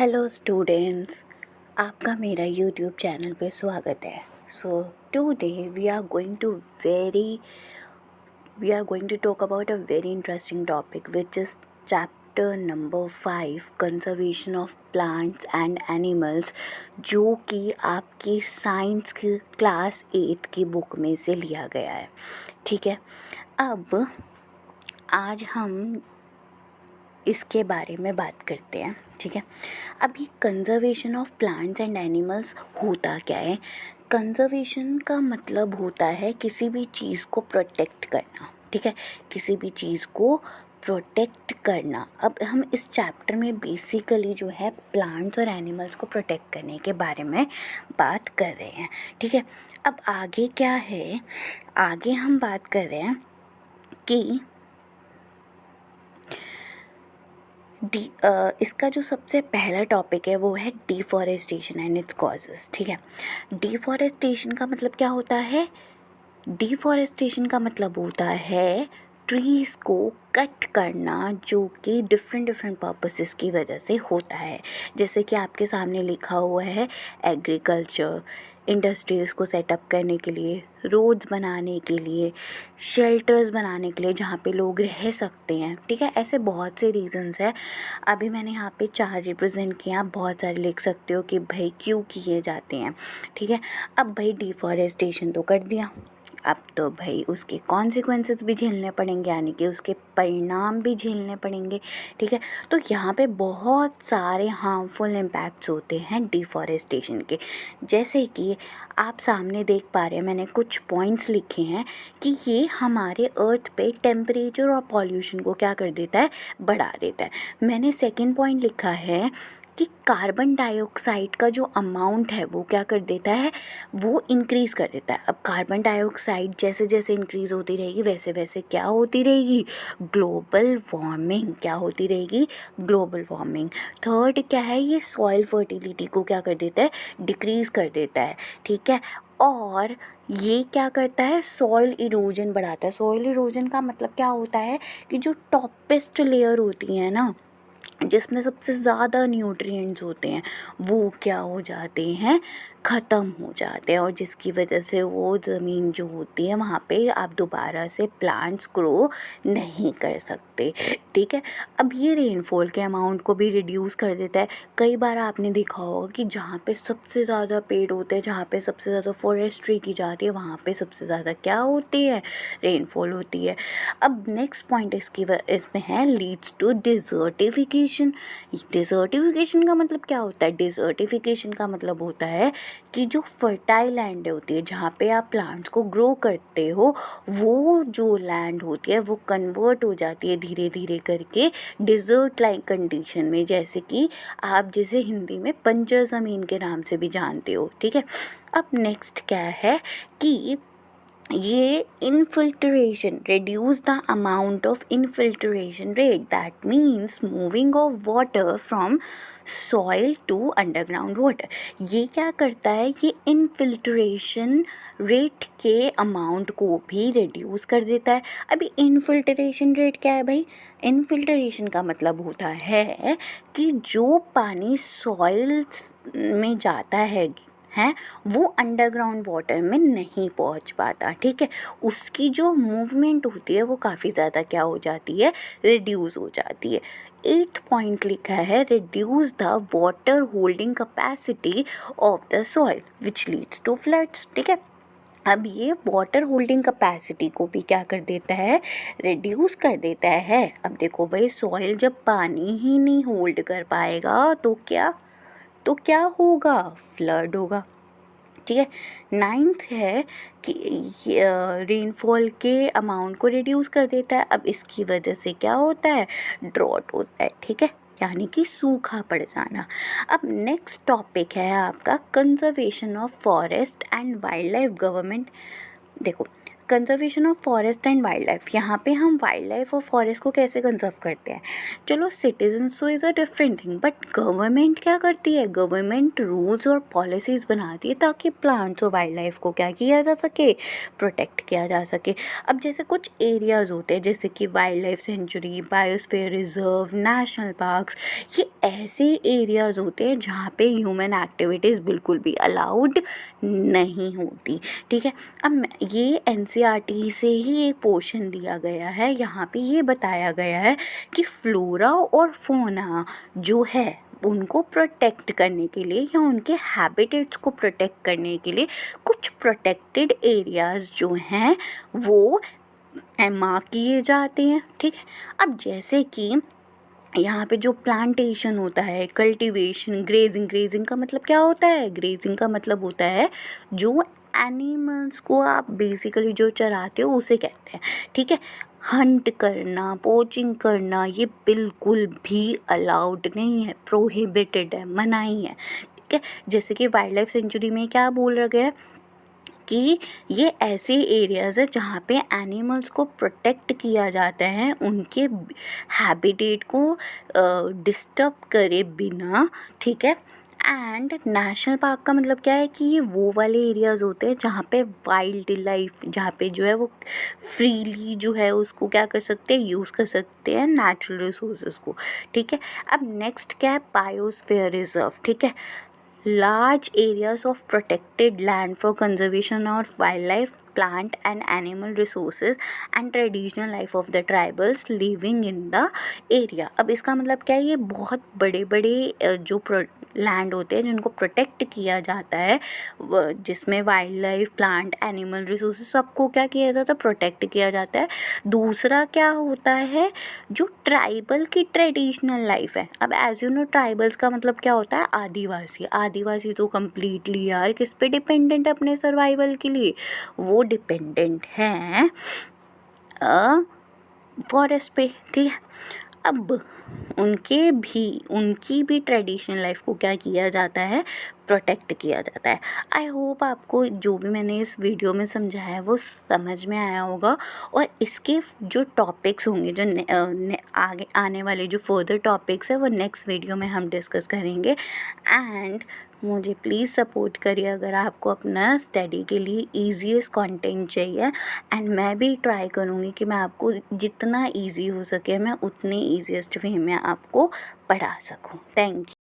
Hello students, आपका मेरा YouTube channel पे स्वागत है। So today we are going to talk about a very interesting topic which is chapter number 5 conservation of plants and animals, जो कि आपकी science की क्लास 8 की बुक में से लिया गया है। ठीक है, अब आज हम इसके बारे में बात करते हैं। ठीक है, अभी conservation of plants and animals होता क्या है? कंजर्वेशन का मतलब होता है किसी भी चीज़ को प्रोटेक्ट करना। ठीक है, किसी भी चीज़ को प्रोटेक्ट करना। अब हम इस चैप्टर में बेसिकली जो है प्लांट्स और एनिमल्स को प्रोटेक्ट करने के बारे में बात कर रहे हैं। ठीक है, अब आगे क्या है, आगे हम बात कर रहे हैं कि इसका जो सबसे पहला टॉपिक है वो है डिफॉरेस्टेशन एंड इट्स कॉजेस। ठीक है, डिफॉरेस्टेशन का मतलब क्या होता है? डिफॉरेस्टेशन का मतलब होता है ट्रीज़ को कट करना, जो कि डिफरेंट पर्पसेस की वजह से होता है। जैसे कि आपके सामने लिखा हुआ है एग्रीकल्चर, इंडस्ट्रीज़ को सेटअप करने के लिए, रोड्स बनाने के लिए, शेल्टर्स बनाने के लिए जहाँ पे लोग रह सकते हैं। ठीक है, ऐसे बहुत से रीजंस हैं। अभी मैंने यहाँ पे 4 रिप्रेजेंट किए, आप बहुत सारे लिख सकते हो कि भाई क्यों किए जाते हैं। ठीक है, अब भाई डिफॉरेस्टेशन तो कर दिया, अब तो भाई उसके कॉन्सिक्वेंसेस भी झेलने पड़ेंगे, यानी कि उसके परिणाम भी झेलने पड़ेंगे। ठीक है, तो यहाँ पे बहुत सारे हार्मफुल इम्पैक्ट्स होते हैं डिफॉरेस्टेशन के। जैसे कि आप सामने देख पा रहे हैं, मैंने कुछ पॉइंट्स लिखे हैं कि ये हमारे अर्थ पे टेम्परेचर और पॉल्यूशन को क्या कर देता है, बढ़ा देता है। मैंने सेकंड पॉइंट लिखा है कि कार्बन डाइऑक्साइड का जो अमाउंट है वो क्या कर देता है, वो इंक्रीज़ कर देता है। अब कार्बन डाइऑक्साइड जैसे जैसे इंक्रीज़ होती रहेगी वैसे वैसे क्या होती रहेगी, ग्लोबल वार्मिंग। क्या होती रहेगी, ग्लोबल वार्मिंग। थर्ड क्या है, ये सॉइल फर्टिलिटी को क्या कर देता है, डिक्रीज़ कर देता है। ठीक है, और ये क्या करता है, सॉइल इरोजन बढ़ाता है। सॉइल इरोजन का मतलब क्या होता है कि जो टॉपेस्ट लेयर होती है ना, जिसमें सबसे ज़्यादा न्यूट्रिएंट्स होते हैं, वो क्या हो जाते हैं, ख़त्म हो जाते हैं, और जिसकी वजह से वो ज़मीन जो होती है वहाँ पे आप दोबारा से प्लांट्स ग्रो नहीं कर सकते। ठीक है, अब ये रेनफॉल के अमाउंट को भी रिड्यूस कर देता है। कई बार आपने देखा होगा कि जहाँ पे सबसे ज़्यादा पेड़ होते हैं, जहाँ पे सबसे ज़्यादा फॉरेस्ट्री की जाती है, वहाँ पे सबसे ज़्यादा क्या होती है, रेनफॉल होती है। अब नेक्स्ट पॉइंट इसमें है लीड्स टू डिजर्टिफिकेशन। डिजर्टिफिकेशन का मतलब क्या होता है? डिजर्टिफिकेशन का मतलब होता है कि जो फर्टाइल लैंड होती है, जहाँ पे आप प्लांट्स को ग्रो करते हो, वो जो लैंड होती है वो कन्वर्ट हो जाती है धीरे धीरे करके डिजर्ट लाइक कंडीशन में, जैसे कि आप जिसे हिंदी में बंजर ज़मीन के नाम से भी जानते हो। ठीक है, अब नेक्स्ट क्या है कि ये infiltration, reduce the amount of infiltration rate, that means moving of water from soil to underground water। ये क्या करता है, ये इनफिल्ट्रेशन रेट के अमाउंट को भी रिड्यूस कर देता है। अभी इनफिल्ट्रेशन रेट क्या है भाई? इनफिल्ट्रेशन का मतलब होता है कि जो पानी सॉइल में जाता है वो अंडरग्राउंड वाटर में नहीं पहुंच पाता। ठीक है, उसकी जो मूवमेंट होती है वो काफ़ी ज़्यादा क्या हो जाती है, रिड्यूस हो जाती है। 8th पॉइंट लिखा है reduce the water holding capacity of the soil which leads to floods. ठीक है, अब ये वाटर होल्डिंग कैपेसिटी को भी क्या कर देता है, रिड्यूस कर देता है। अब देखो भाई, सॉइल जब पानी ही नहीं होल्ड कर पाएगा तो क्या होगा, फ्लड होगा। ठीक है, 9th है कि रेनफॉल के अमाउंट को रिड्यूस कर देता है। अब इसकी वजह से क्या होता है, ड्रॉट होता है। ठीक है, यानी कि सूखा पड़ जाना। अब नेक्स्ट टॉपिक है आपका conservation of forest and wild life government. देखो, conservation of forest and wild life, यहाँ पे हम वाइल्ड लाइफ और फॉरेस्ट को कैसे कंजर्व करते हैं। चलो सिटीजन्स तो is a different thing, but government क्या करती है, गवर्नमेंट रूल्स और पॉलिसीज़ बनाती है ताकि प्लांट्स और वाइल्ड लाइफ को क्या किया जा सके, प्रोटेक्ट किया जा सके। अब जैसे कुछ एरियाज़ होते हैं जैसे कि wild life sanctuary, biosphere reserve, national parks, ये ऐसे एरियाज़ होते हैं जहाँ पे ह्यूमन एक्टिविटीज़ बिल्कुल भी अलाउड नहीं होती, ठीक है। अब ये एनसीईआरटी से ही एक पोर्शन दिया गया है, यहाँ पे ये बताया गया है कि फ्लोरा और फोना जो है उनको प्रोटेक्ट करने के लिए या उनके हैबिटेट्स को प्रोटेक्ट करने के लिए कुछ प्रोटेक्टेड एरियाज़ जो हैं वो मार्क किए जाते हैं, ठीक है। अब जैसे कि यहाँ पे जो प्लांटेशन होता है, कल्टीवेशन, ग्रेजिंग का मतलब क्या होता है, ग्रेजिंग का मतलब होता है जो एनिमल्स को आप बेसिकली जो चराते हो उसे कहते हैं, ठीक है। हंट करना, पोचिंग करना ये बिल्कुल भी अलाउड नहीं है, प्रोहिबिटेड है, मनाही है, ठीक है। जैसे कि वाइल्ड लाइफ सेंचुरी में क्या बोल रखा है कि ये ऐसे एरियाज़ है जहाँ पे एनिमल्स को प्रोटेक्ट किया जाता है उनके हैबिटेट को डिस्टर्ब करे बिना, ठीक है। एंड नेशनल पार्क का मतलब क्या है कि ये वो वाले एरियाज़ होते हैं जहाँ पे वाइल्ड लाइफ, जहाँ पे जो है वो फ्रीली जो है उसको क्या कर सकते हैं, यूज़ कर सकते हैं नेचुरल रिसोर्सेज को, ठीक है। अब नेक्स्ट क्या है, बायोस्फीयर रिजर्व, ठीक है। Large areas of protected land for conservation of wildlife, plant and animal resources and traditional life of the tribals living in the area। अब इसका मतलब क्या है, ये बहुत बड़े बड़े जो लैंड होते हैं जिनको प्रोटेक्ट किया जाता है, जिसमें wild life, plant, animal resources सबको क्या किया जाता है, प्रोटेक्ट किया जाता है। दूसरा क्या होता है, जो ट्राइबल की ट्रेडिशनल लाइफ है। अब एज यू नो ट्राइबल्स का मतलब क्या होता है, आदिवासी। आदिवासी तो कम्प्लीटली यार किस पे डिपेंडेंट है अपने सर्वाइवल के लिए, वो डिपेंडेंट हैं फॉरेस्ट पे, ठीक है। अब उनकी भी ट्रेडिशनल लाइफ को क्या किया जाता है, प्रोटेक्ट किया जाता है। आई होप आपको जो भी मैंने इस वीडियो में समझाया है वो समझ में आया होगा, और इसके जो टॉपिक्स होंगे, जो आगे आने वाले जो फर्दर टॉपिक्स है वो नेक्स्ट वीडियो में हम डिस्कस करेंगे। एंड मुझे प्लीज़ सपोर्ट करिए अगर आपको अपना स्टडी के लिए ईजीएस्ट कंटेंट चाहिए, एंड मैं भी ट्राई करूँगी कि मैं आपको जितना ईजी हो सके मैं उतने ईजीएस्ट वे में आपको पढ़ा सकूँ। Thank you.